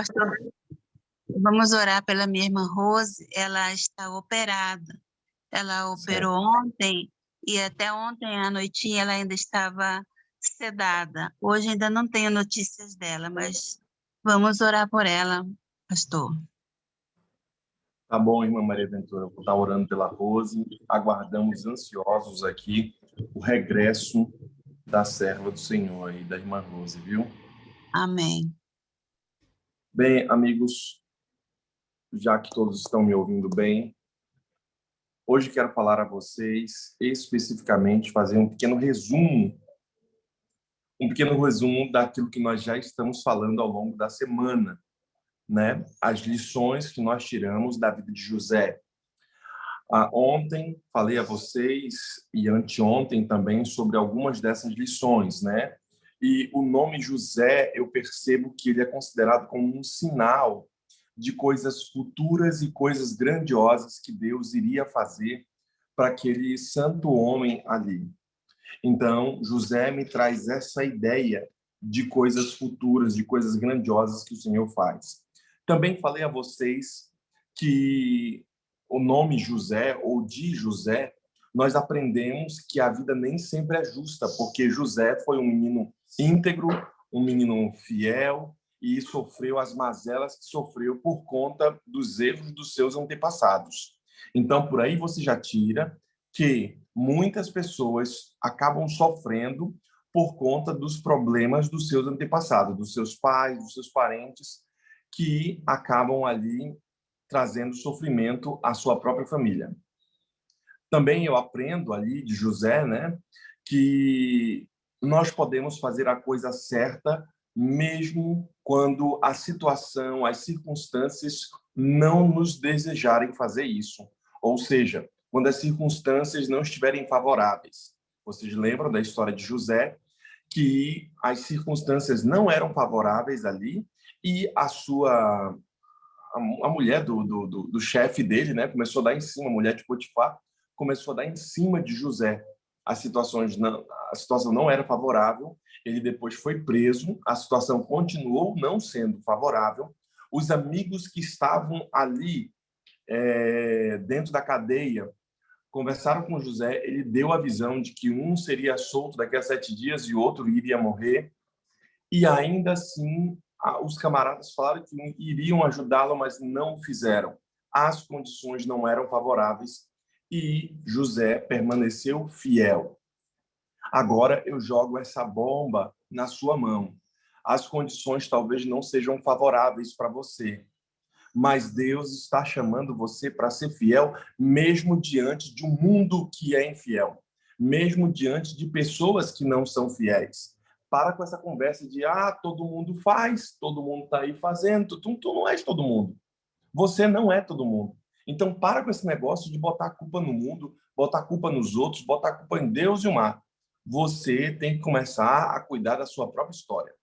Pastor, vamos orar pela minha irmã Rose. Ela está operada. Ela Certo. operou ontem e até ontem à noitinha ela ainda estava sedada. Hoje ainda não tenho notícias dela, mas vamos orar por ela, pastor. Tá bom, irmã Maria Ventura, eu vou estar orando pela Rose. Aguardamos ansiosos aqui o regresso da serva do Senhor e da irmã Rose, viu? Amém. Bem, amigos, já que todos estão me ouvindo bem, hoje quero falar a vocês especificamente, fazer um pequeno resumo daquilo que nós já estamos falando ao longo da semana, né? As lições que nós tiramos da vida de José. Ontem falei a vocês e anteontem também sobre algumas dessas lições, né? E o nome José, eu percebo que ele é considerado como um sinal de coisas futuras e coisas grandiosas que Deus iria fazer para aquele santo homem ali. Então, José me traz essa ideia de coisas futuras, de coisas grandiosas que o Senhor faz. Também falei a vocês que o nome José, ou de José, nós aprendemos que a vida nem sempre é justa, porque José foi um menino íntegro, um menino fiel, e sofreu as mazelas que sofreu por conta dos erros dos seus antepassados. Então, por aí você já tira que muitas pessoas acabam sofrendo por conta dos problemas dos seus antepassados, dos seus pais, dos seus parentes, que acabam ali trazendo sofrimento à sua própria família. Também eu aprendo ali de José, né, que nós podemos fazer a coisa certa mesmo quando a situação, as circunstâncias não nos desejarem fazer isso. Ou seja, quando as circunstâncias não estiverem favoráveis. Vocês lembram da história de José, que as circunstâncias não eram favoráveis ali e a mulher do chefe dele, né, começou a dar em cima, a mulher de Potifar, começou a dar em cima de José. A situação não era favorável, ele depois foi preso, a situação continuou não sendo favorável. Os amigos que estavam ali dentro da cadeia conversaram com José, ele deu a visão de que um seria solto daqui a 7 dias e o outro iria morrer. E ainda assim, os camaradas falaram que iriam ajudá-lo, mas não o fizeram. As condições não eram favoráveis e José permaneceu fiel. Agora eu jogo essa bomba na sua mão. As condições talvez não sejam favoráveis para você, mas Deus está chamando você para ser fiel, mesmo diante de um mundo que é infiel, mesmo diante de pessoas que não são fiéis. Para com essa conversa de, todo mundo faz, todo mundo está aí fazendo, tu não és todo mundo. Você não é todo mundo. Então, para com esse negócio de botar a culpa no mundo, botar a culpa nos outros, botar a culpa em Deus e o mar. Você tem que começar a cuidar da sua própria história.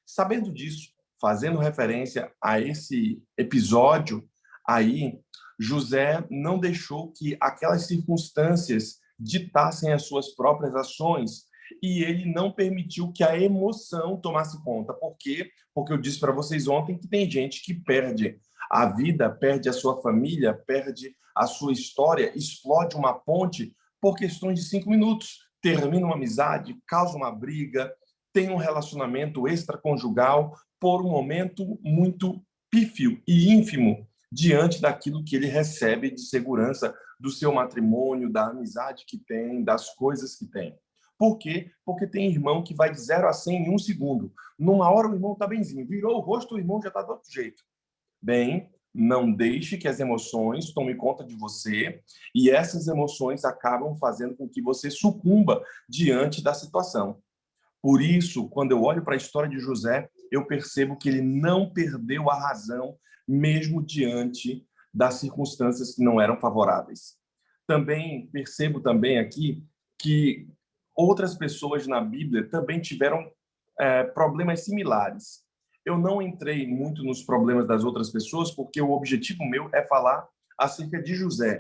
Sabendo disso, fazendo referência a esse episódio aí, José não deixou que aquelas circunstâncias ditassem as suas próprias ações e ele não permitiu que a emoção tomasse conta. Por quê? Porque eu disse para vocês ontem que tem gente que perde a vida, perde a sua família, perde a sua história, explode uma ponte por questões de 5 minutos, termina uma amizade, causa uma briga, tem um relacionamento extraconjugal por um momento muito pífio e ínfimo diante daquilo que ele recebe de segurança do seu matrimônio, da amizade que tem, das coisas que tem. Por quê? Porque tem irmão que vai de 0 a 100 em um segundo. Numa hora o irmão está benzinho, virou o rosto, o irmão já está do outro jeito. Bem, não deixe que as emoções tomem conta de você e essas emoções acabam fazendo com que você sucumba diante da situação. Por isso, quando eu olho para a história de José, eu percebo que ele não perdeu a razão, mesmo diante das circunstâncias que não eram favoráveis. Também percebo também aqui que outras pessoas na Bíblia também tiveram problemas similares. Eu não entrei muito nos problemas das outras pessoas, porque o objetivo meu é falar acerca de José.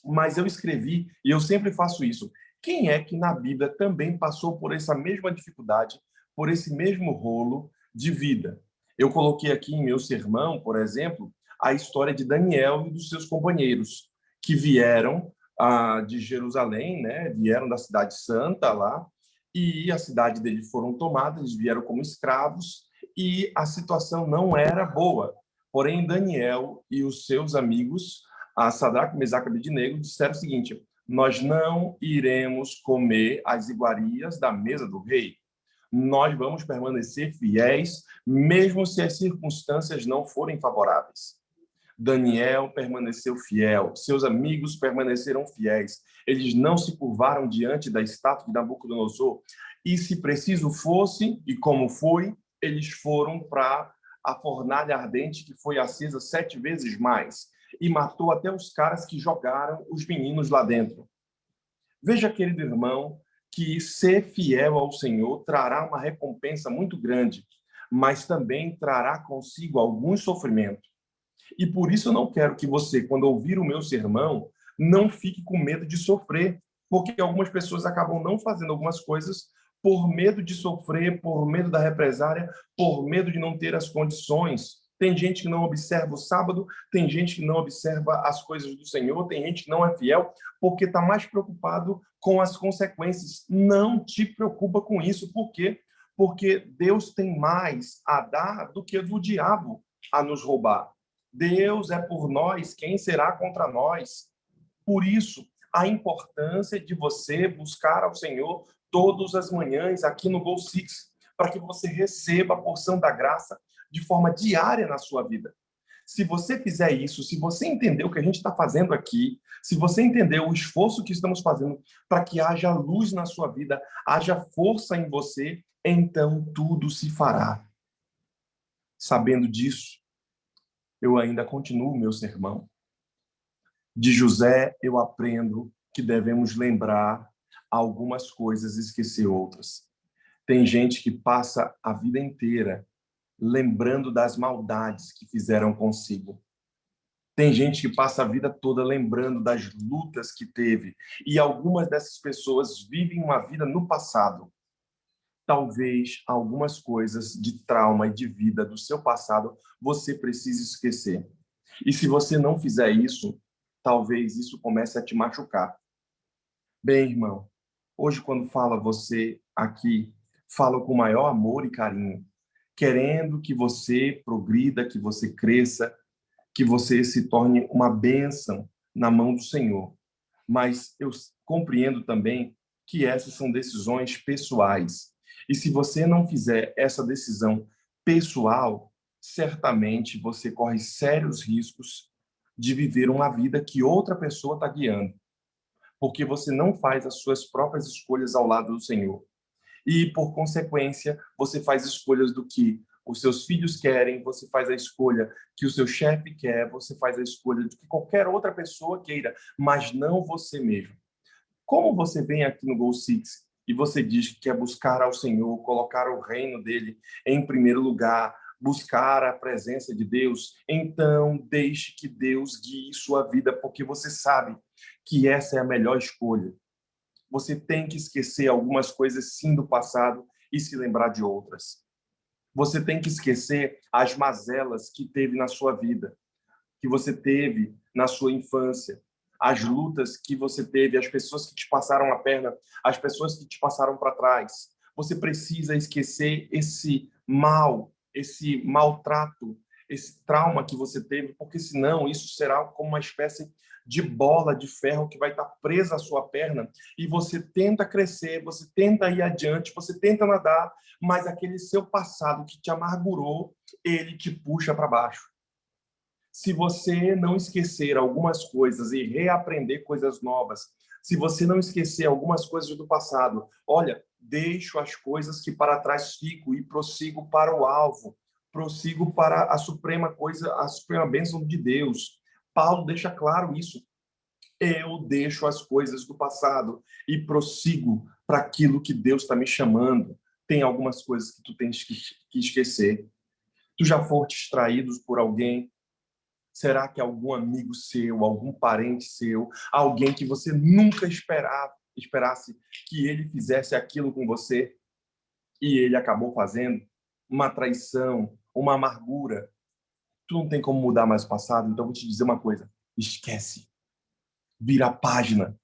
Mas eu escrevi, e eu sempre faço isso, quem é que na Bíblia também passou por essa mesma dificuldade, por esse mesmo rolo de vida? Eu coloquei aqui em meu sermão, por exemplo, a história de Daniel e dos seus companheiros, que vieram de Jerusalém, né? Vieram da cidade santa lá, e a cidade deles foram tomadas, eles vieram como escravos, e a situação não era boa. Porém, Daniel e os seus amigos, a Sadraque, Mesaque e Abednego, disseram o seguinte: nós não iremos comer as iguarias da mesa do rei. Nós vamos permanecer fiéis, mesmo se as circunstâncias não forem favoráveis. Daniel permaneceu fiel, seus amigos permaneceram fiéis. Eles não se curvaram diante da estátua de Nabucodonosor. E se preciso fosse, e como foi, eles foram para a fornalha ardente que foi acesa 7 vezes mais e matou até os caras que jogaram os meninos lá dentro. Veja, querido irmão, que ser fiel ao Senhor trará uma recompensa muito grande, mas também trará consigo algum sofrimento. E por isso eu não quero que você, quando ouvir o meu sermão, não fique com medo de sofrer, porque algumas pessoas acabam não fazendo algumas coisas por medo de sofrer, por medo da represária, por medo de não ter as condições. Tem gente que não observa o sábado, tem gente que não observa as coisas do Senhor, tem gente que não é fiel porque está mais preocupado com as consequências. Não te preocupa com isso. Por quê? Porque Deus tem mais a dar do que do diabo a nos roubar. Deus é por nós, quem será contra nós? Por isso, a importância de você buscar ao Senhor todas as manhãs aqui no Go Six, para que você receba a porção da graça de forma diária na sua vida. Se você fizer isso, se você entender o que a gente está fazendo aqui, se você entender o esforço que estamos fazendo para que haja luz na sua vida, haja força em você, então tudo se fará. Sabendo disso, eu ainda continuo o meu sermão. De José, eu aprendo que devemos lembrar algumas coisas e esquecer outras. Tem gente que passa a vida inteira lembrando das maldades que fizeram consigo. Tem gente que passa a vida toda lembrando das lutas que teve. E algumas dessas pessoas vivem uma vida no passado. Talvez algumas coisas de trauma e de vida do seu passado você precise esquecer. E se você não fizer isso, talvez isso comece a te machucar. Bem, irmão, hoje quando fala você aqui, falo com maior amor e carinho, querendo que você progrida, que você cresça, que você se torne uma bênção na mão do Senhor. Mas eu compreendo também que essas são decisões pessoais. E se você não fizer essa decisão pessoal, certamente você corre sérios riscos de viver uma vida que outra pessoa está guiando, porque você não faz as suas próprias escolhas ao lado do Senhor. E, por consequência, você faz escolhas do que os seus filhos querem, você faz a escolha que o seu chefe quer, você faz a escolha do que qualquer outra pessoa queira, mas não você mesmo. Como você vem aqui no Go Six e você diz que quer buscar ao Senhor, colocar o reino dele em primeiro lugar, buscar a presença de Deus, então deixe que Deus guie sua vida, porque você sabe que essa é a melhor escolha. Você tem que esquecer algumas coisas, sim, do passado e se lembrar de outras. Você tem que esquecer as mazelas que teve na sua vida, que você teve na sua infância, as lutas que você teve, as pessoas que te passaram a perna, as pessoas que te passaram para trás. Você precisa esquecer esse mal, esse maltrato, esse trauma que você teve, porque senão isso será como uma espécie de bola de ferro que vai estar presa à sua perna e você tenta crescer, você tenta ir adiante, você tenta nadar, mas aquele seu passado que te amargurou, ele te puxa para baixo. Se você não esquecer algumas coisas e reaprender coisas novas, se você não esquecer algumas coisas do passado, olha, deixo as coisas que para trás fico e prossigo para o alvo, prossigo para a suprema coisa, a suprema bênção de Deus. Paulo deixa claro isso. Eu deixo as coisas do passado e prossigo para aquilo que Deus está me chamando. Tem algumas coisas que tu tens que esquecer. Tu já foste traído por alguém? Será que algum amigo seu, algum parente seu, alguém que você nunca esperasse que ele fizesse aquilo com você e ele acabou fazendo? Uma traição, uma amargura. Tu não tem como mudar mais o passado, então eu vou te dizer uma coisa. Esquece. Vira a página.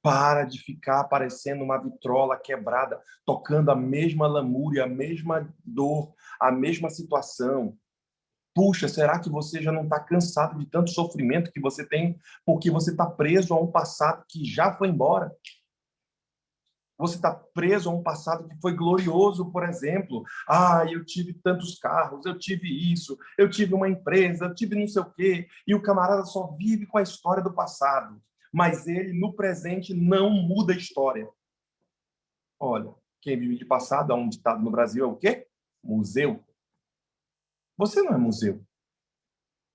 Para de ficar parecendo uma vitrola quebrada, tocando a mesma lamúria, a mesma dor, a mesma situação. Puxa, será que você já não está cansado de tanto sofrimento que você tem porque você está preso a um passado que já foi embora? Você está preso a um passado que foi glorioso, por exemplo. Ah, eu tive tantos carros, eu tive isso, eu tive uma empresa, eu tive não sei o quê. E o camarada só vive com a história do passado. Mas ele, no presente, não muda a história. Olha, quem vive de passado, há um ditado no Brasil, é o quê? Museu. Você não é museu.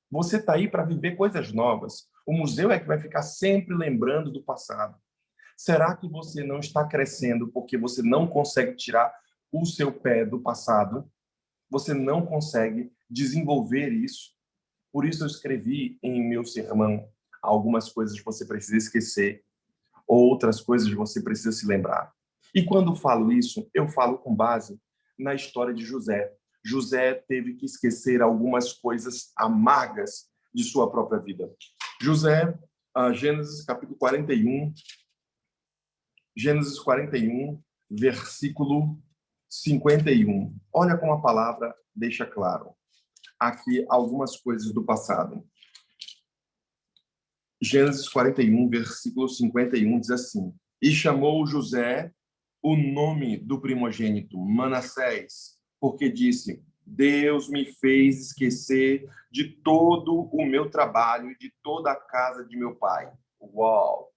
Você está aí para viver coisas novas. O museu é que vai ficar sempre lembrando do passado. Será que você não está crescendo porque você não consegue tirar o seu pé do passado? Você não consegue desenvolver isso? Por isso eu escrevi em meu sermão algumas coisas que você precisa esquecer, outras coisas que você precisa se lembrar. E quando falo isso, eu falo com base na história de José. José teve que esquecer algumas coisas amargas de sua própria vida. José, Gênesis capítulo 41, Gênesis 41, versículo 51. Olha como a palavra deixa claro aqui algumas coisas do passado. Gênesis 41, versículo 51 diz assim: E chamou José o nome do primogênito, Manassés, porque disse: Deus me fez esquecer de todo o meu trabalho e de toda a casa de meu pai. Uau!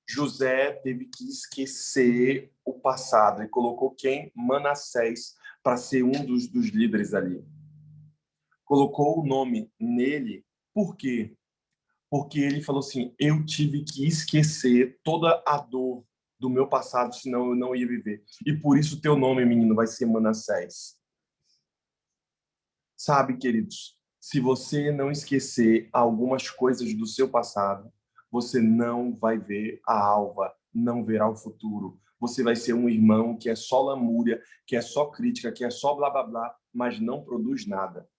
José teve que esquecer o passado e colocou quem? Manassés, para ser um dos líderes ali. Colocou o nome nele, por quê? Porque ele falou assim, eu tive que esquecer toda a dor do meu passado, senão eu não ia viver. E por isso teu nome, menino, vai ser Manassés. Sabe, queridos, se você não esquecer algumas coisas do seu passado, você não vai ver a alva, não verá o futuro. Você vai ser um irmão que é só lamúria, que é só crítica, que é só blá blá blá, mas não produz nada.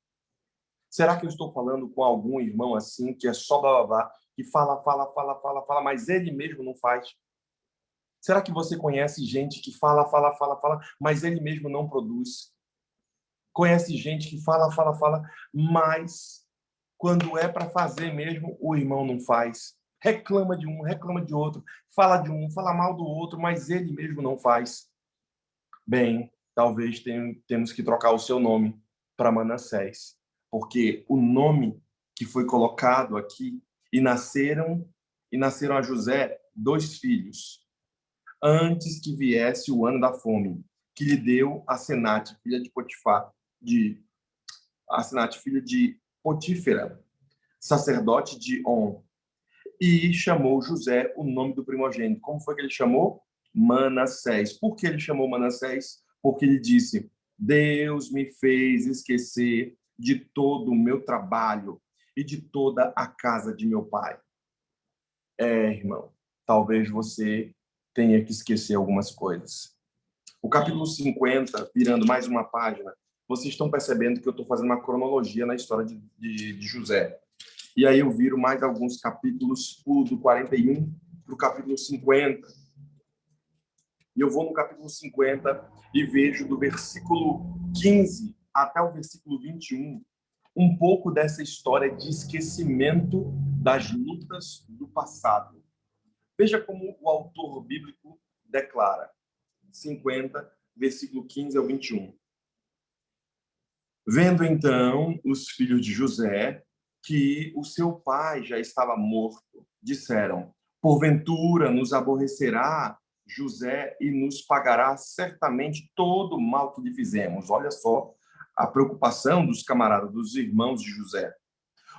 Será que eu estou falando com algum irmão assim, que é só blá blá blá, que fala, mas ele mesmo não faz? Será que você conhece gente que fala, mas ele mesmo não produz? Conhece gente que fala, mas quando é para fazer mesmo, o irmão não faz. Reclama de um, reclama de outro, fala de um, fala mal do outro, mas ele mesmo não faz. Bem, talvez temos que trocar o seu nome para Manassés, porque o nome que foi colocado aqui e nasceram a José 2 filhos, antes que viesse o ano da fome, que lhe deu a Senate, filha de Potifar, filha de Potífera, sacerdote de On, e chamou José o nome do primogênito. Como foi que ele chamou? Manassés. Por que ele chamou Manassés? Porque ele disse: Deus me fez esquecer de todo o meu trabalho e de toda a casa de meu pai. Irmão, talvez você tenha que esquecer algumas coisas. O capítulo 50, virando mais uma página, vocês estão percebendo que eu estou fazendo uma cronologia na história de José. E aí eu viro mais alguns capítulos, pulo do 41 para o capítulo 50. E eu vou no capítulo 50 e vejo do versículo 15 até o versículo 21 um pouco dessa história de esquecimento das lutas do passado. Veja como o autor bíblico declara. 50, versículo 15 ao 21. Vendo então os filhos de José que o seu pai já estava morto, disseram: porventura nos aborrecerá José e nos pagará certamente todo o mal que lhe fizemos. Olha só a preocupação dos camaradas, dos irmãos de José.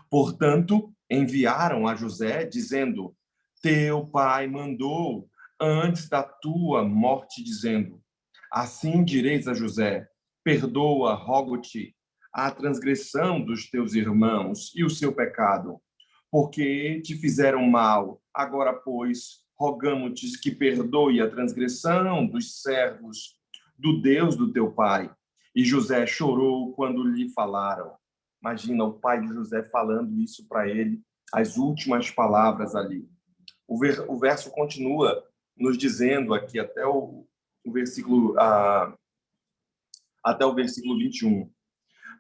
Portanto, enviaram a José, dizendo: teu pai mandou antes da tua morte, dizendo: assim direis a José: perdoa, rogo-te, a transgressão dos teus irmãos e o seu pecado, porque te fizeram mal. Agora, pois, rogamo-te que perdoe a transgressão dos servos do Deus do teu pai, E José chorou quando lhe falaram. Imagina o pai de José falando isso para ele, as últimas palavras ali. O verso continua nos dizendo aqui o versículo, até o versículo 21.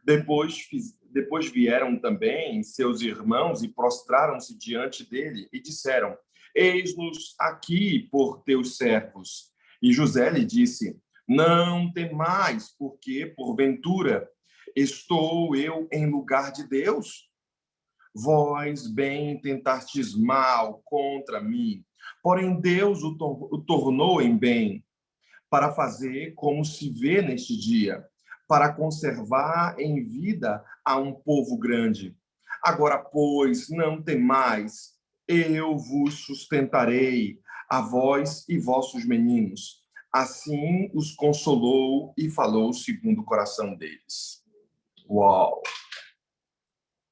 Depois vieram também seus irmãos e prostraram-se diante dele e disseram: Eis-nos aqui por teus servos. E José lhe disse: Não temais, porque, porventura, estou eu em lugar de Deus? Vós bem tentastes mal contra mim, porém Deus o tornou em bem, para fazer como se vê neste dia, para conservar em vida a um povo grande. Agora, pois, não temais, eu vos sustentarei, a vós e vossos meninos. Assim os consolou e falou segundo o coração deles. Uau!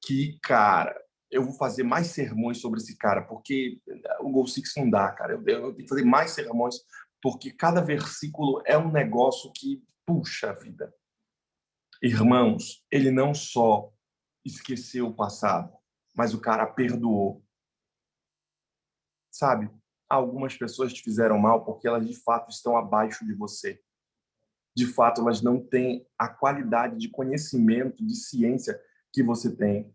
Que cara! Eu vou fazer mais sermões sobre esse cara, porque o Gol Six não dá, cara. Eu tenho que fazer mais sermões, porque cada versículo é um negócio que puxa a vida. Irmãos, ele não só esqueceu o passado, mas o cara perdoou. Sabe? Algumas pessoas te fizeram mal porque elas de fato estão abaixo de você. De fato, elas não têm a qualidade de conhecimento, de ciência que você tem.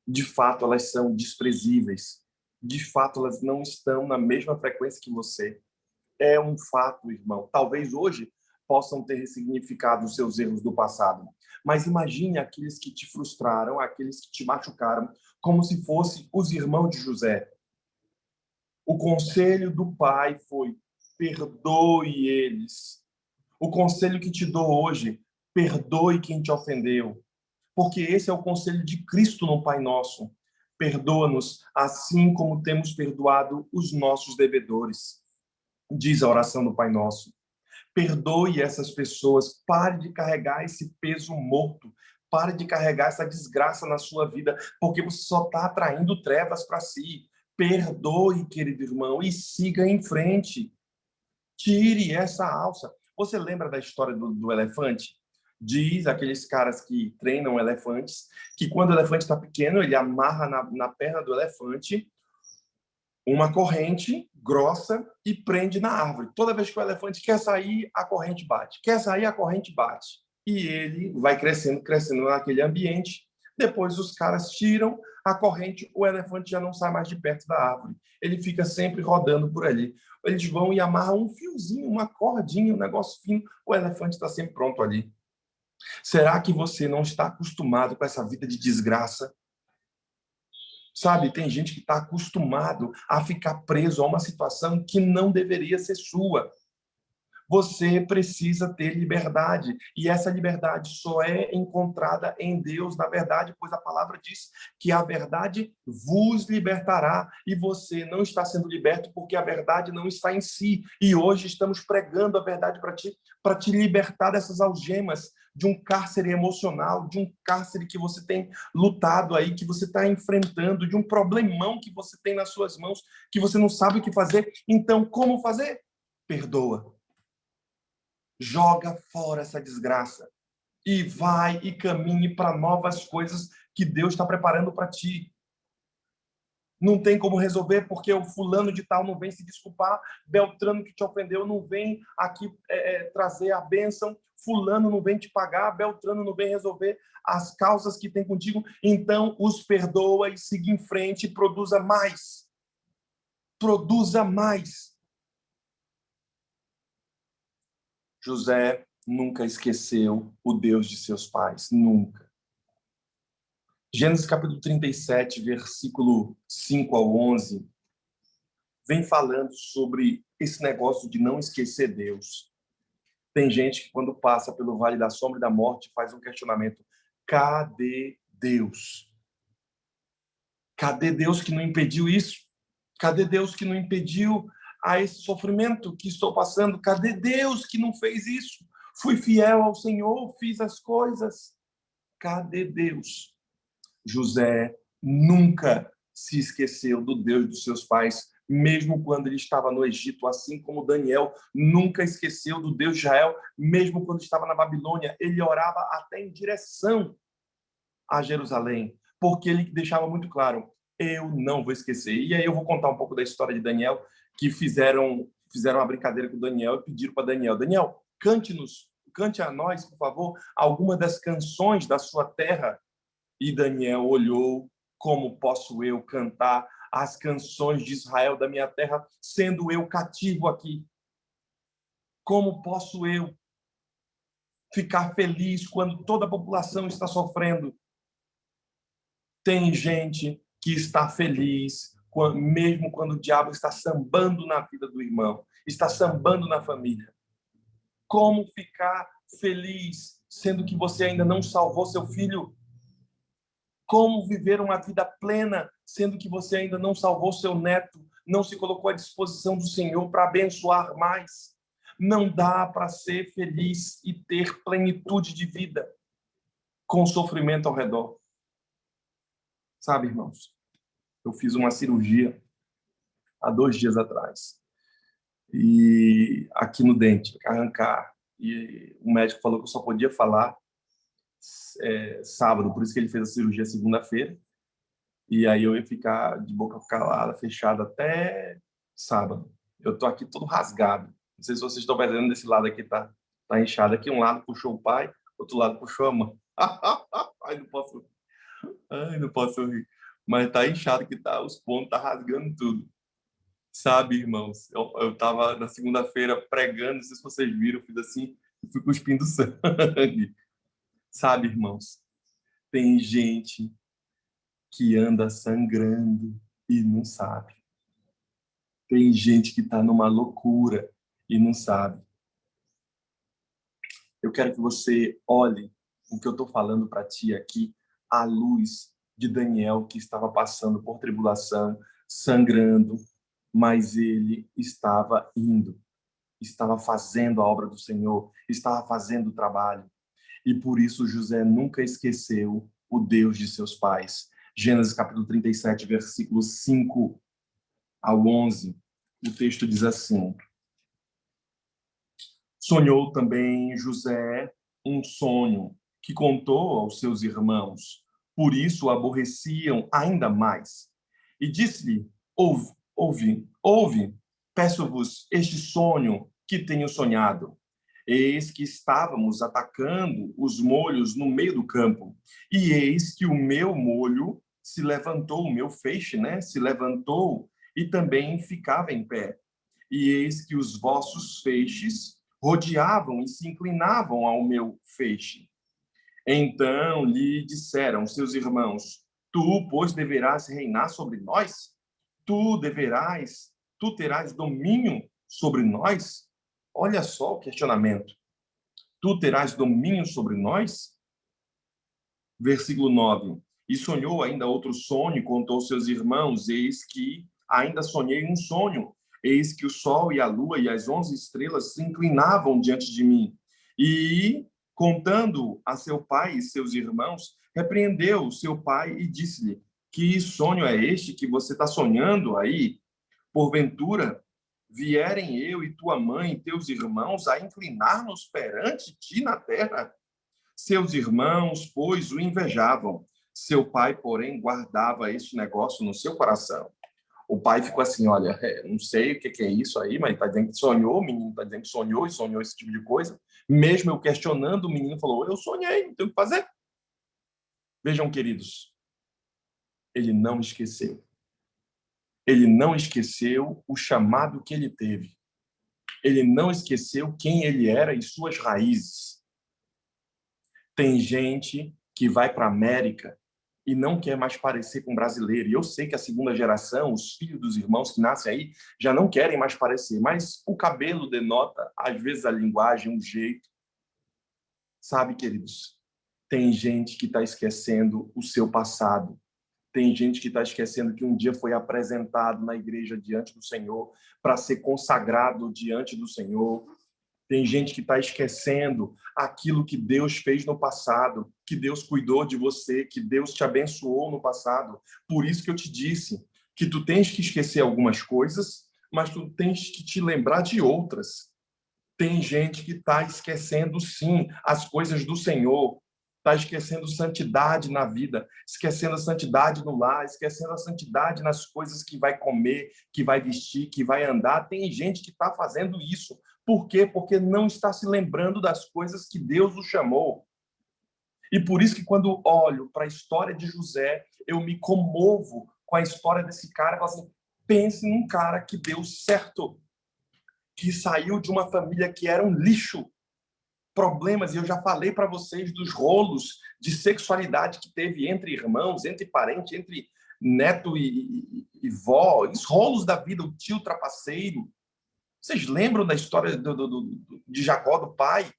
De fato, elas são desprezíveis. De fato, elas não estão na mesma frequência que você. É um fato, irmão. Talvez hoje possam ter ressignificado os seus erros do passado. Mas imagine aqueles que te frustraram, aqueles que te machucaram, como se fossem os irmãos de José. O conselho do pai foi: perdoe eles. O conselho que te dou hoje: perdoe quem te ofendeu. Porque esse é o conselho de Cristo no Pai Nosso. Perdoa-nos assim como temos perdoado os nossos devedores. Diz a oração do Pai Nosso. Perdoe essas pessoas, pare de carregar esse peso morto, pare de carregar essa desgraça na sua vida, porque você só está atraindo trevas para si. Perdoe, querido irmão, e siga em frente. Tire essa alça. Você lembra da história do elefante? Diz aqueles caras que treinam elefantes que quando o elefante está pequeno, ele amarra na perna do elefante uma corrente grossa e prende na árvore. Toda vez que o elefante quer sair, a corrente bate. Quer sair, a corrente bate. E ele vai crescendo, crescendo naquele ambiente. Depois os caras tiram a corrente, o elefante já não sai mais de perto da árvore. Ele fica sempre rodando por ali. Eles vão e amarram um fiozinho, uma cordinha, um negócio fino. O elefante está sempre pronto ali. Será que você não está acostumado com essa vida de desgraça? Sabe, tem gente que está acostumado a ficar preso a uma situação que não deveria ser sua. Você precisa ter liberdade, e essa liberdade só é encontrada em Deus, na verdade, pois a palavra diz que a verdade vos libertará, e você não está sendo liberto porque a verdade não está em si. E hoje estamos pregando a verdade para te libertar dessas algemas, de um cárcere emocional, de um cárcere que você tem lutado aí, que você está enfrentando, de um problemão que você tem nas suas mãos, que você não sabe o que fazer. Então, como fazer? Perdoa. Joga fora essa desgraça e vai e caminhe para novas coisas que Deus está preparando para ti. Não tem como resolver porque o fulano de tal não vem se desculpar, Beltrano que te ofendeu não vem aqui trazer a bênção, fulano não vem te pagar, Beltrano não vem resolver as causas que tem contigo. Então, os perdoa e siga em frente e produza mais. Produza mais. José nunca esqueceu o Deus de seus pais, nunca. Gênesis capítulo 37, versículo 5 ao 11, vem falando sobre esse negócio de não esquecer Deus. Tem gente que quando passa pelo vale da sombra e da morte faz um questionamento: cadê Deus? Cadê Deus que não impediu isso? Cadê Deus que não impediu a esse sofrimento que estou passando? Cadê Deus que não fez isso? Fui fiel ao Senhor, fiz as coisas. Cadê Deus? José nunca se esqueceu do Deus dos seus pais, mesmo quando ele estava no Egito, assim como Daniel nunca esqueceu do Deus de Israel, mesmo quando estava na Babilônia, ele orava até em direção a Jerusalém, porque ele deixava muito claro, eu não vou esquecer. E aí eu vou contar um pouco da história de Daniel, que fizeram uma brincadeira com Daniel e pediram para Daniel, Daniel, cante a nós, por favor, alguma das canções da sua terra. E Daniel olhou, como posso eu cantar as canções de Israel da minha terra, sendo eu cativo aqui? Como posso eu ficar feliz quando toda a população está sofrendo? Tem gente que está feliz, mesmo quando o diabo está sambando na vida do irmão, está sambando na família. Como ficar feliz, sendo que você ainda não salvou seu filho? Como viver uma vida plena, sendo que você ainda não salvou seu neto, não se colocou à disposição do Senhor para abençoar mais? Não dá para ser feliz e ter plenitude de vida com sofrimento ao redor. Sabe, irmãos, eu fiz uma cirurgia há 2 dias atrás, e aqui no dente, arrancar, e o médico falou que eu só podia falar sábado, por isso que ele fez a cirurgia segunda-feira, e aí eu ia ficar de boca calada, fechada até sábado. Eu tô aqui todo rasgado. Não sei se vocês estão vendo desse lado aqui, tá inchado. Aqui um lado puxou o pai, outro lado puxou a mãe. Não posso rir. Mas tá inchado que tá, os pontos tá rasgando tudo. Sabe, irmãos? Eu tava na segunda-feira pregando, não sei se vocês viram, eu fiz assim, eu fui cuspindo sangue. Sabe, irmãos? Tem gente que anda sangrando e não sabe. Tem gente que está numa loucura e não sabe. Eu quero que você olhe o que eu estou falando para ti aqui, à luz de Daniel, que estava passando por tribulação, sangrando, mas ele estava indo, estava fazendo a obra do Senhor, estava fazendo o trabalho. E por isso José nunca esqueceu o Deus de seus pais. Gênesis capítulo 37, versículos 5 ao 11, o texto diz assim: sonhou também José um sonho que contou aos seus irmãos, por isso o aborreciam ainda mais. E disse-lhe: ouve, peço-vos este sonho que tenho sonhado. Eis que estávamos atacando os molhos no meio do campo, e eis que o meu molho se levantou, o meu feixe, né, se levantou e também ficava em pé. E eis que os vossos feixes rodeavam e se inclinavam ao meu feixe. Então lhe disseram seus irmãos: tu, pois, deverás reinar sobre nós? Tu terás domínio sobre nós? Olha só o questionamento. Tu terás domínio sobre nós? Versículo 9. E sonhou ainda outro sonho e contou aos seus irmãos: eis que ainda sonhei um sonho. Eis que o sol e a lua e as 11 estrelas se inclinavam diante de mim. E, contando a seu pai e seus irmãos, repreendeu seu pai e disse-lhe: que sonho é este que você está sonhando aí? Porventura, vierem eu e tua mãe e teus irmãos a inclinar-nos perante ti na terra? Seus irmãos, pois, o invejavam. Seu pai, porém, guardava este negócio no seu coração. O pai ficou assim, olha, não sei o que é isso aí, mas está dizendo que sonhou, o menino está dizendo que sonhou e sonhou esse tipo de coisa. Mesmo eu questionando, o menino falou, eu sonhei, não tenho o que fazer. Vejam, queridos, ele não esqueceu. Ele não esqueceu o chamado que ele teve. Ele não esqueceu quem ele era e suas raízes. Tem gente que vai para a América e não quer mais parecer com brasileiro. E eu sei que a segunda geração, os filhos dos irmãos que nascem aí, já não querem mais parecer, mas o cabelo denota, às vezes, a linguagem, um jeito. Sabe, queridos, tem gente que está esquecendo o seu passado. Tem gente que está esquecendo que um dia foi apresentado na igreja diante do Senhor para ser consagrado diante do Senhor. Tem gente que está esquecendo aquilo que Deus fez no passado, que Deus cuidou de você, que Deus te abençoou no passado. Por isso que eu te disse, que tu tens que esquecer algumas coisas, mas tu tens que te lembrar de outras. Tem gente que está esquecendo, sim, as coisas do Senhor, está esquecendo santidade na vida, esquecendo a santidade no lar, esquecendo a santidade nas coisas que vai comer, que vai vestir, que vai andar. Tem gente que está fazendo isso. Por quê? Porque não está se lembrando das coisas que Deus o chamou. E por isso que quando olho para a história de José, eu me comovo com a história desse cara. Eu falo assim, pense num cara que deu certo, que saiu de uma família que era um lixo, problemas, e eu já falei para vocês dos rolos de sexualidade que teve entre irmãos, entre parentes, entre neto e vó, os rolos da vida, o tio trapaceiro. Vocês lembram da história de Jacó, do pai?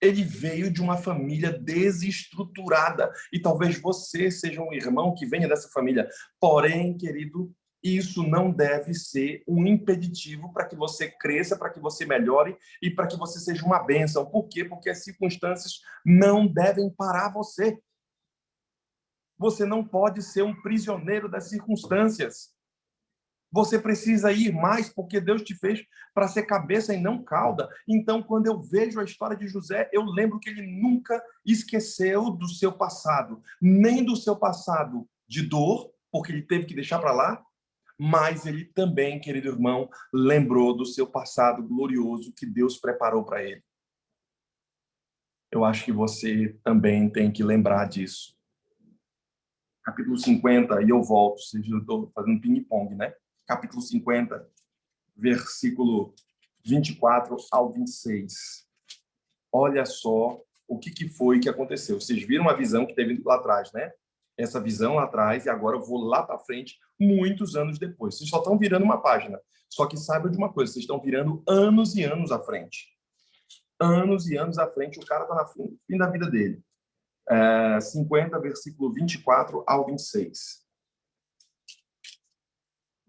Ele veio de uma família desestruturada. E talvez você seja um irmão que venha dessa família. Porém, querido, isso não deve ser um impeditivo para que você cresça, para que você melhore e para que você seja uma bênção. Por quê? Porque as circunstâncias não devem parar você. Você não pode ser um prisioneiro das circunstâncias. Você precisa ir mais porque Deus te fez para ser cabeça e não cauda. Então, quando eu vejo a história de José, eu lembro que ele nunca esqueceu do seu passado, nem do seu passado de dor, porque ele teve que deixar para lá, mas ele também, querido irmão, lembrou do seu passado glorioso que Deus preparou para ele. Eu acho que você também tem que lembrar disso. Capítulo 50, e eu volto, eu estou fazendo ping-pong, né? Capítulo 50, versículo 24 ao 26. Olha só o que foi que aconteceu. Vocês viram a visão que teve lá atrás, né? Essa visão lá atrás, e agora eu vou lá para frente, muitos anos depois. Vocês só estão virando uma página. Só que saibam de uma coisa, vocês estão virando anos e anos à frente. Anos e anos à frente, o cara está no fim da vida dele. 50, versículo 24 ao 26.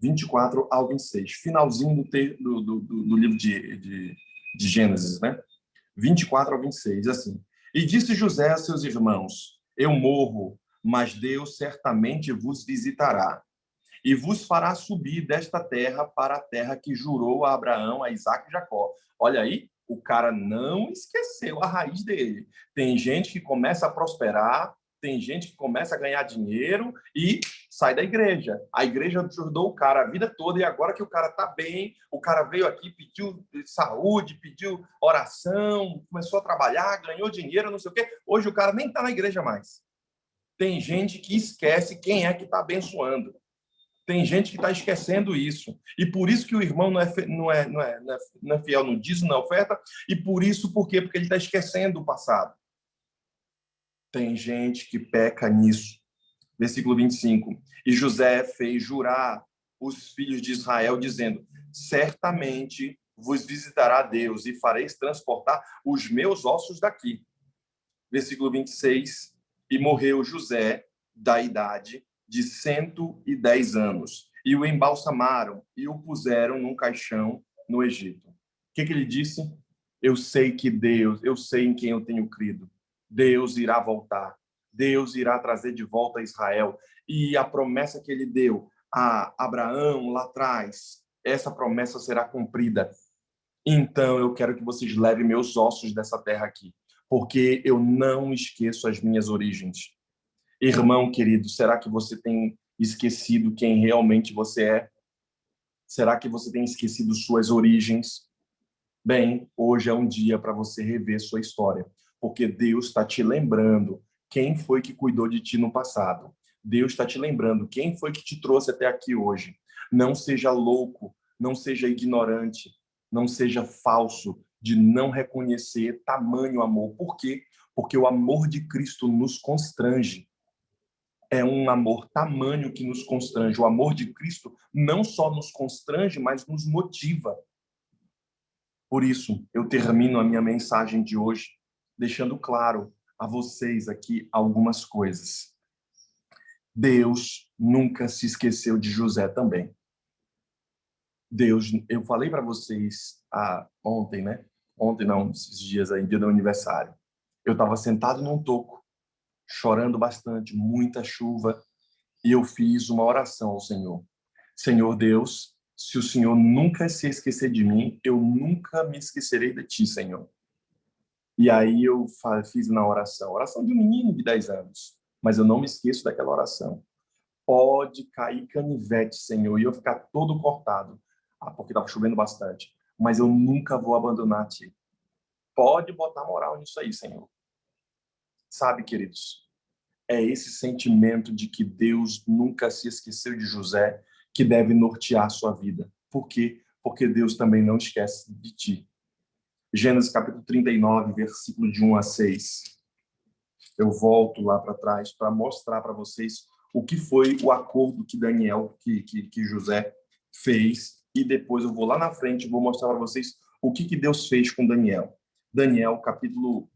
24 ao 26. Finalzinho do livro de Gênesis, né? 24 ao 26, assim. E disse José a seus irmãos, eu morro, mas Deus certamente vos visitará e vos fará subir desta terra para a terra que jurou a Abraão, a Isaque e Jacó. Olha aí, o cara não esqueceu a raiz dele. Tem gente que começa a prosperar, tem gente que começa a ganhar dinheiro e sai da igreja. A igreja ajudou o cara a vida toda e agora que o cara está bem, o cara veio aqui, pediu saúde, pediu oração, começou a trabalhar, ganhou dinheiro, não sei o quê. Hoje o cara nem está na igreja mais. Tem gente que esquece quem é que está abençoando. Tem gente que está esquecendo isso. E por isso que o irmão não é fiel no dízimo, na oferta. E por isso, por quê? Porque ele está esquecendo o passado. Tem gente que peca nisso. Versículo 25. E José fez jurar os filhos de Israel, dizendo, certamente vos visitará Deus e fareis transportar os meus ossos daqui. Versículo 26. E morreu José da idade de 110 anos. E o embalsamaram e o puseram num caixão no Egito. O que ele disse? Eu sei que Deus, eu sei em quem eu tenho crido. Deus irá voltar. Deus irá trazer de volta a Israel. E a promessa que ele deu a Abraão lá atrás, essa promessa será cumprida. Então eu quero que vocês levem meus ossos dessa terra aqui, porque eu não esqueço as minhas origens. Irmão querido, será que você tem esquecido quem realmente você é? Será que você tem esquecido suas origens? Bem, hoje é um dia para você rever sua história, porque Deus está te lembrando quem foi que cuidou de ti no passado. Deus está te lembrando quem foi que te trouxe até aqui hoje. Não seja louco, não seja ignorante, não seja falso de não reconhecer tamanho amor. Por quê? Porque o amor de Cristo nos constrange. É um amor tamanho que nos constrange. O amor de Cristo não só nos constrange, mas nos motiva. Por isso, eu termino a minha mensagem de hoje deixando claro a vocês aqui algumas coisas. Deus nunca se esqueceu de José também. Deus, eu falei para vocês ontem, né? Ontem não, esses dias aí, dia do aniversário. Eu estava sentado num toco, chorando bastante, muita chuva, E eu fiz uma oração ao Senhor. Senhor Deus, se o Senhor nunca se esquecer de mim, eu nunca me esquecerei de ti, Senhor. E aí eu fiz na oração de um menino de 10 anos, mas eu não me esqueço daquela oração. Pode cair canivete, Senhor, e eu ficar todo cortado, porque estava chovendo bastante, mas eu nunca vou abandonar ti. Pode botar moral nisso aí, Senhor. Sabe, queridos, é esse sentimento de que Deus nunca se esqueceu de José que deve nortear a sua vida. Por quê? Porque Deus também não esquece de ti. Gênesis capítulo 39, versículo de 1 a 6. Eu volto lá para trás para mostrar para vocês o que foi o acordo que que José fez, e depois eu vou lá na frente e vou mostrar para vocês o que Deus fez com Daniel. Daniel, capítulo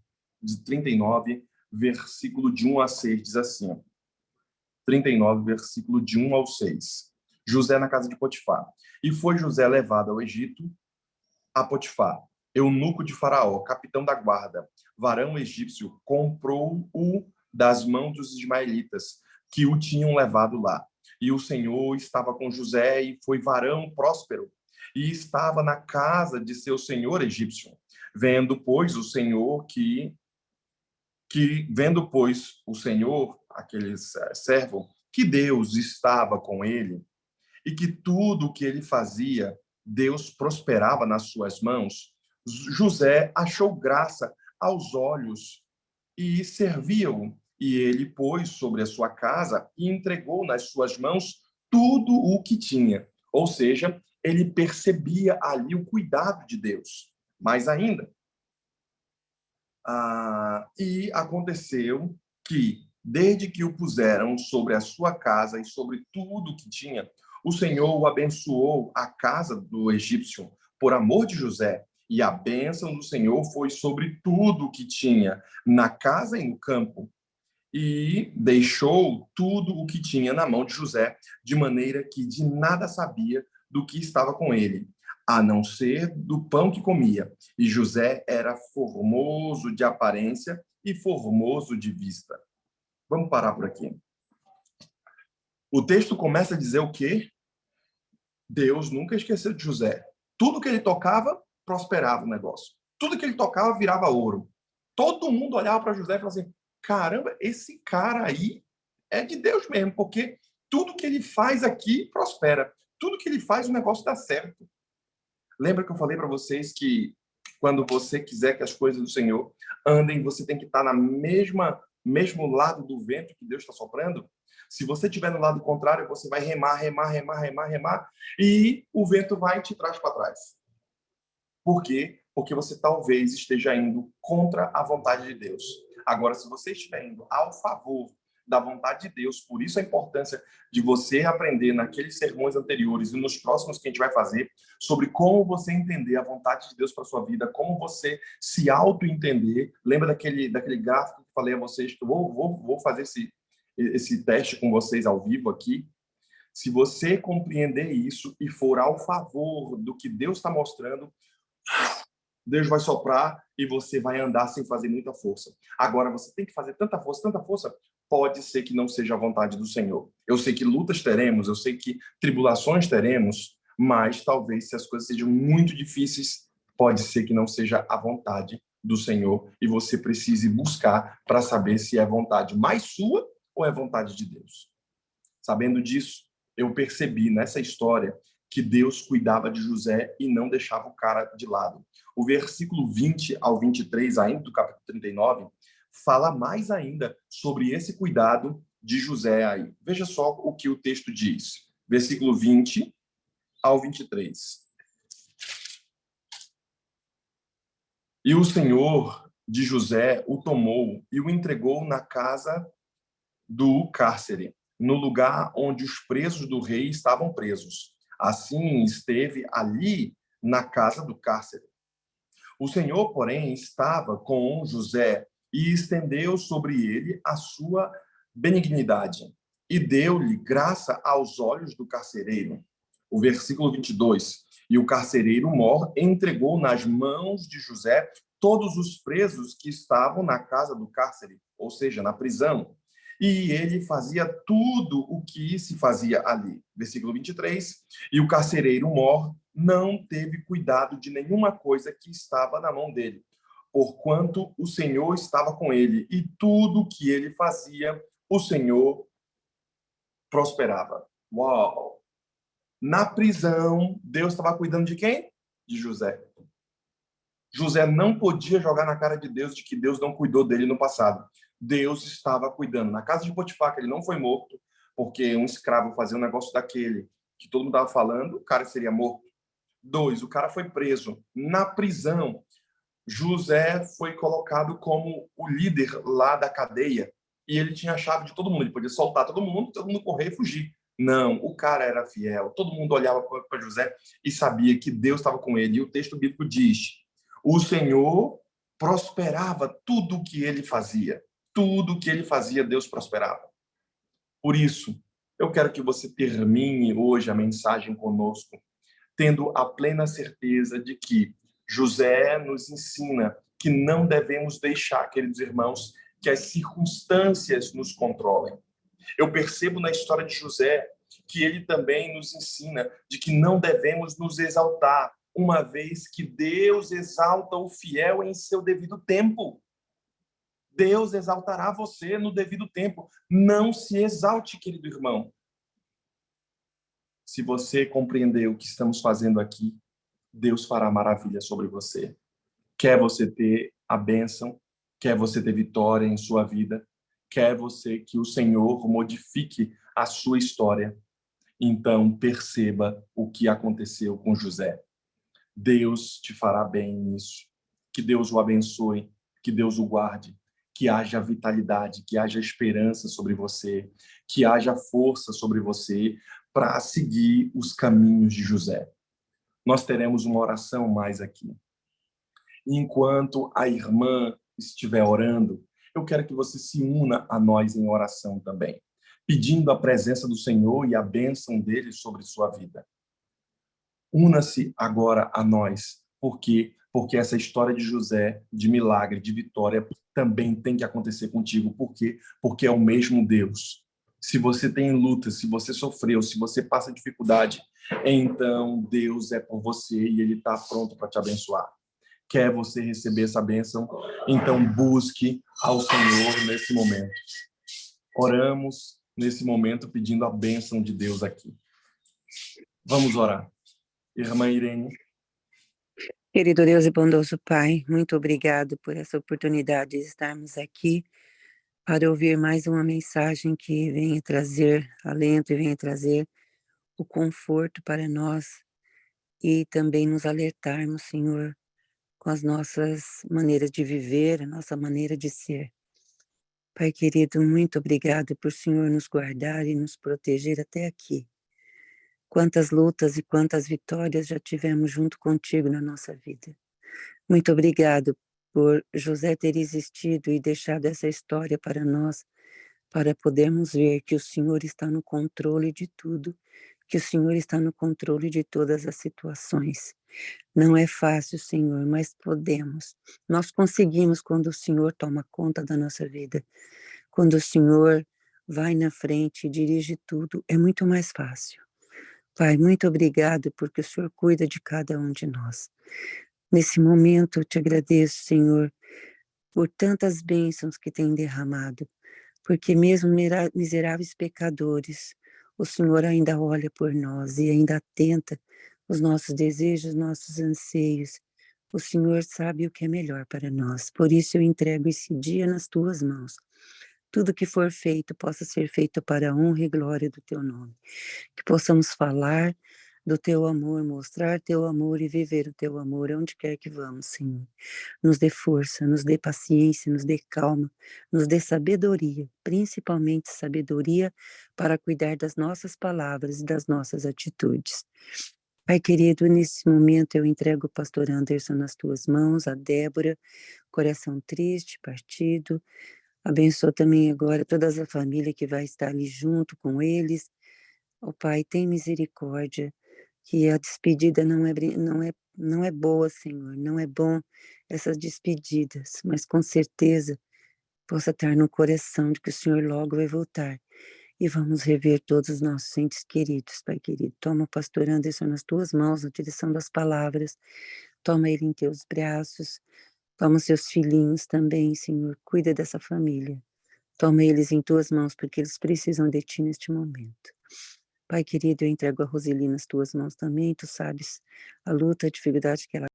39, versículo de 1 a 6, diz assim, 39, versículo de 1 ao 6. José na casa de Potifar. E foi José levado ao Egito a Potifar, eunuco de Faraó, capitão da guarda, varão egípcio, comprou-o das mãos dos ismaelitas, que o tinham levado lá. E o Senhor estava com José, e foi varão próspero, e estava na casa de seu senhor egípcio. Vendo, pois, o Senhor aquele servo, que Deus estava com ele, e que tudo o que ele fazia, Deus prosperava nas suas mãos, José achou graça aos olhos e servia-o. E ele pôs sobre a sua casa e entregou nas suas mãos tudo o que tinha. Ou seja, ele percebia ali o cuidado de Deus. Mais ainda, e aconteceu que, desde que o puseram sobre a sua casa e sobre tudo o que tinha, o Senhor o abençoou a casa do egípcio por amor de José. E a bênção do Senhor foi sobre tudo o que tinha, na casa e no campo. E deixou tudo o que tinha na mão de José, de maneira que de nada sabia do que estava com ele, a não ser do pão que comia. E José era formoso de aparência e formoso de vista. Vamos parar por aqui. O texto começa a dizer o quê? Deus nunca esqueceu de José. Tudo que ele tocava, prosperava o negócio. Tudo que ele tocava, virava ouro. Todo mundo olhava para José e falava assim, caramba, esse cara aí é de Deus mesmo, porque tudo que ele faz aqui prospera. Tudo que ele faz, o negócio dá certo. Lembra que eu falei para vocês que quando você quiser que as coisas do Senhor andem, você tem que estar na mesmo lado do vento que Deus está soprando? Se você estiver no lado contrário, você vai remar, e o vento vai e te traz para trás. Por quê? Porque você talvez esteja indo contra a vontade de Deus. Agora, se você estiver indo ao favor da vontade de Deus, por isso a importância de você aprender naqueles sermões anteriores e nos próximos que a gente vai fazer, sobre como você entender a vontade de Deus para sua vida, como você se auto-entender. Lembra daquele gráfico que falei a vocês, que eu vou fazer esse teste com vocês ao vivo aqui. Se você compreender isso e for ao favor do que Deus está mostrando, Deus vai soprar e você vai andar sem fazer muita força. Agora, você tem que fazer tanta força, pode ser que não seja a vontade do Senhor. Eu sei que lutas teremos, eu sei que tribulações teremos, mas talvez se as coisas sejam muito difíceis, pode ser que não seja a vontade do Senhor e você precise buscar para saber se é vontade mais sua ou é vontade de Deus. Sabendo disso, eu percebi nessa história que Deus cuidava de José e não deixava o cara de lado. O versículo 20 ao 23, ainda do capítulo 39, fala mais ainda sobre esse cuidado de José aí. Veja só o que o texto diz. Versículo 20 ao 23. E o Senhor de José o tomou e o entregou na casa do cárcere, no lugar onde os presos do rei estavam presos. Assim esteve ali na casa do cárcere. O Senhor, porém, estava com José e estendeu sobre ele a sua benignidade e deu-lhe graça aos olhos do carcereiro. O versículo 22. E o carcereiro mor entregou nas mãos de José todos os presos que estavam na casa do cárcere, ou seja, na prisão. e ele fazia tudo o que se fazia ali. Versículo 23, e o carcereiro mor não teve cuidado de nenhuma coisa que estava na mão dele, porquanto o Senhor estava com ele, e tudo que ele fazia, o Senhor prosperava. Uau! Na prisão, Deus estava cuidando de quem? De José. José não podia jogar na cara de Deus de que Deus não cuidou dele no passado. Deus estava cuidando. Na casa de Potifar, que ele não foi morto, porque um escravo fazia um negócio daquele que todo mundo estava falando, o cara seria morto. 2, o cara foi preso. Na prisão, José foi colocado como o líder lá da cadeia e ele tinha a chave de todo mundo. Ele podia soltar todo mundo correr e fugir. Não, o cara era fiel. Todo mundo olhava para José e sabia que Deus estava com ele. E o texto bíblico diz: o Senhor prosperava tudo o que ele fazia. Tudo o que ele fazia, Deus prosperava. Por isso, eu quero que você termine hoje a mensagem conosco, tendo a plena certeza de que José nos ensina que não devemos deixar, queridos irmãos, que as circunstâncias nos controlem. Eu percebo na história de José que ele também nos ensina de que não devemos nos exaltar, uma vez que Deus exalta o fiel em seu devido tempo. Deus exaltará você no devido tempo. Não se exalte, querido irmão. Se você compreender o que estamos fazendo aqui, Deus fará maravilha sobre você. Quer você ter a bênção, quer você ter vitória em sua vida, quer você que o Senhor modifique a sua história. Então, perceba o que aconteceu com José. Deus te fará bem nisso. Que Deus o abençoe, que Deus o guarde, que haja vitalidade, que haja esperança sobre você, que haja força sobre você para seguir os caminhos de José. Nós teremos uma oração mais aqui. Enquanto a irmã estiver orando, eu quero que você se una a nós em oração também, pedindo a presença do Senhor e a bênção dele sobre sua vida. Una-se agora a nós, porque essa história de José, de milagre, de vitória, também tem que acontecer contigo. Por quê? Porque é o mesmo Deus. Se você tem luta, se você sofreu, se você passa dificuldade, então Deus é por você e Ele está pronto para te abençoar. Quer você receber essa bênção? Então busque ao Senhor nesse momento. Oramos nesse momento pedindo a bênção de Deus aqui. Vamos orar. Irmã Irene. Querido Deus e bondoso Pai, muito obrigado por essa oportunidade de estarmos aqui para ouvir mais uma mensagem que venha trazer alento e venha trazer o conforto para nós e também nos alertarmos, Senhor, com as nossas maneiras de viver, a nossa maneira de ser. Pai querido, muito obrigado por o Senhor nos guardar e nos proteger até aqui. Quantas lutas e quantas vitórias já tivemos junto contigo na nossa vida. Muito obrigado por José ter existido e deixado essa história para nós, para podermos ver que o Senhor está no controle de tudo, que o Senhor está no controle de todas as situações. Não é fácil, Senhor, mas podemos. Nós conseguimos quando o Senhor toma conta da nossa vida. Quando o Senhor vai na frente e dirige tudo, é muito mais fácil. Pai, muito obrigado porque o Senhor cuida de cada um de nós. Nesse momento eu te agradeço, Senhor, por tantas bênçãos que tem derramado, porque mesmo miseráveis pecadores, o Senhor ainda olha por nós e ainda atenta os nossos desejos, nossos anseios. O Senhor sabe o que é melhor para nós, por isso eu entrego esse dia nas tuas mãos. Tudo que for feito possa ser feito para a honra e glória do teu nome. Que possamos falar do teu amor, mostrar teu amor e viver o teu amor onde quer que vamos, Senhor. Nos dê força, nos dê paciência, nos dê calma, nos dê sabedoria, principalmente sabedoria para cuidar das nossas palavras e das nossas atitudes. Pai querido, nesse momento eu entrego o pastor Anderson nas tuas mãos, a Débora, coração triste, partido. Abençoa também agora toda a família que vai estar ali junto com eles. Ó Pai, tem misericórdia, que a despedida não é boa, Senhor, não é bom essas despedidas, mas com certeza possa estar no coração de que o Senhor logo vai voltar. E vamos rever todos os nossos entes queridos, Pai querido. Toma o pastor Anderson nas tuas mãos, na direção das palavras. Toma ele em teus braços. Toma os seus filhinhos também, Senhor. Cuida dessa família. Toma eles em tuas mãos, porque eles precisam de ti neste momento. Pai querido, eu entrego a Roseli nas tuas mãos também. Tu sabes a luta, a dificuldade que ela